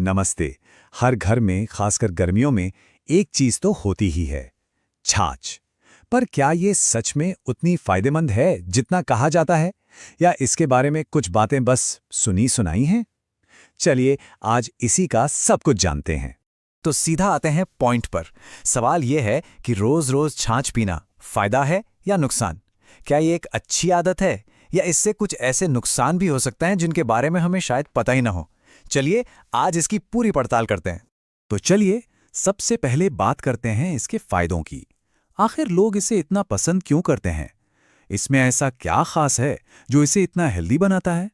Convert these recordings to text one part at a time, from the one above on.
नमस्ते। हर घर में खासकर गर्मियों में एक चीज तो होती ही है, छाछ। पर क्या ये सच में उतनी फायदेमंद है जितना कहा जाता है, या इसके बारे में कुछ बातें बस सुनी सुनाई हैं? चलिए आज इसी का सब कुछ जानते हैं। तो सीधा आते हैं पॉइंट पर। सवाल यह है कि रोज रोज छाछ पीना फायदा है या नुकसान? क्या ये एक अच्छी आदत है या इससे कुछ ऐसे नुकसान भी हो सकते हैं जिनके बारे में हमें शायद पता ही ना हो? चलिए आज इसकी पूरी पड़ताल करते हैं। तो चलिए सबसे पहले बात करते हैं इसके फायदों की। आखिर लोग इसे इतना पसंद क्यों करते हैं? इसमें ऐसा क्या खास है जो इसे इतना हेल्दी बनाता है?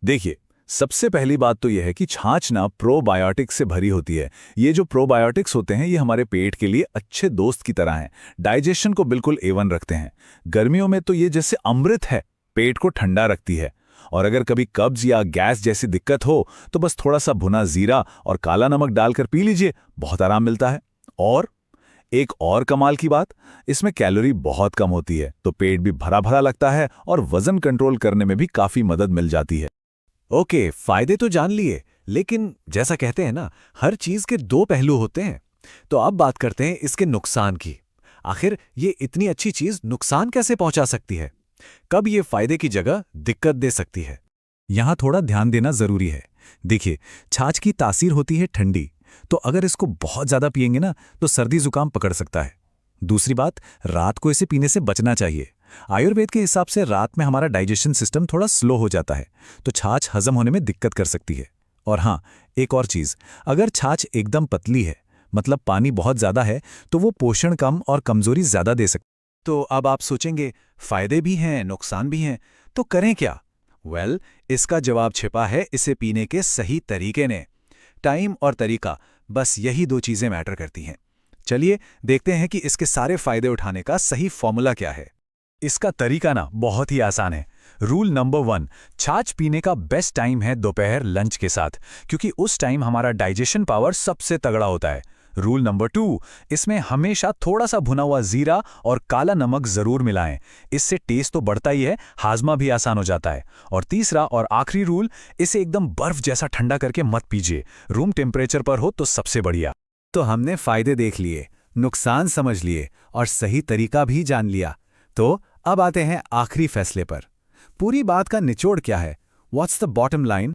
देखिए, सबसे पहली बात तो यह है कि छाछ ना प्रोबायोटिक्स से भरी होती है। ये जो प्रोबायोटिक्स होते हैं ये हमारे पेट के लिए अच्छे दोस्त की तरह हैं। डाइजेशन को बिल्कुल A1 रखते हैं। गर्मियों में तो ये जैसे अमृत है, पेट को ठंडा रखती है। और अगर कभी कब्ज या गैस जैसी दिक्कत हो तो बस थोड़ा सा भुना जीरा और काला नमक डालकर पी लीजिए, बहुत आराम मिलता है। और एक और कमाल की बात, इसमें कैलोरी बहुत कम होती है, तो पेट भी भरा भरा लगता है और वजन कंट्रोल करने में भी काफी मदद मिल जाती है। ओके, फायदे तो जान लिए, लेकिन जैसा कहते हैं ना, हर चीज के दो पहलू होते हैं। तो अब बात करते हैं इसके नुकसान की। आखिर ये इतनी अच्छी चीज नुकसान कैसे पहुंचा सकती है? कब ये फायदे की जगह दिक्कत दे सकती है? यहां थोड़ा ध्यान देना जरूरी है। देखिए, छाछ की तासीर होती है ठंडी, तो अगर इसको बहुत ज्यादा पिएंगे ना तो सर्दी जुकाम पकड़ सकता है। दूसरी बात, रात को इसे पीने से बचना चाहिए। आयुर्वेद के हिसाब से रात में हमारा डाइजेशन सिस्टम थोड़ा स्लो हो जाता है, तो छाछ हजम होने में दिक्कत कर सकती है। और हाँ, एक और चीज, अगर छाछ एकदम पतली है, मतलब पानी बहुत ज्यादा है, तो वो पोषण कम और कमजोरी ज्यादा दे सकती है। तो अब आप सोचेंगे फायदे भी हैं नुकसान भी हैं, तो करें क्या? इसका जवाब छिपा है इसे पीने के सही तरीके ने। टाइम और तरीका, बस यही दो चीजें मैटर करती हैं। चलिए देखते हैं कि इसके सारे फायदे उठाने का सही फॉर्मूला क्या है। इसका तरीका ना बहुत ही आसान है। रूल नंबर 1, छाछ पीने का बेस्ट टाइम है दोपहर लंच के साथ, क्योंकि उस टाइम हमारा डाइजेशन पावर सबसे तगड़ा होता है। रूल नंबर 2, इसमें हमेशा थोड़ा सा भुना हुआ जीरा और काला नमक जरूर मिलाएं। इससे टेस्ट तो बढ़ता ही है, हाजमा भी आसान हो जाता है। और तीसरा और आखिरी रूल, इसे एकदम बर्फ जैसा ठंडा करके मत पीजिए, रूम टेम्परेचर पर हो तो सबसे बढ़िया। तो हमने फायदे देख लिए, नुकसान समझ लिए और सही तरीका भी जान लिया। तो अब आते हैं आखिरी फैसले पर। पूरी बात का निचोड़ क्या है? What's the bottom line?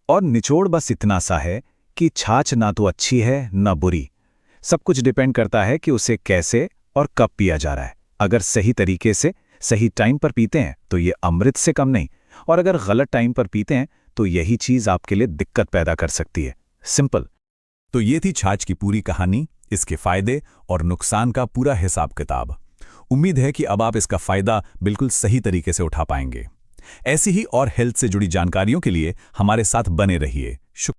और निचोड़ बस इतना सा है कि छाछ ना तो अच्छी है ना बुरी। सब कुछ डिपेंड करता है कि उसे कैसे और कब पिया जा रहा है। अगर सही तरीके से सही टाइम पर पीते हैं तो ये अमृत से कम नहीं, और अगर गलत टाइम पर पीते हैं तो यही चीज आपके लिए दिक्कत पैदा कर सकती है। सिंपल। तो ये थी छाछ की पूरी कहानी, इसके फायदे और नुकसान का पूरा हिसाब किताब। उम्मीद है कि अब आप इसका फायदा बिल्कुल सही तरीके से उठा पाएंगे। ऐसी ही और हेल्थ से जुड़ी जानकारियों के लिए हमारे साथ बने रहिए। शुक्रिया।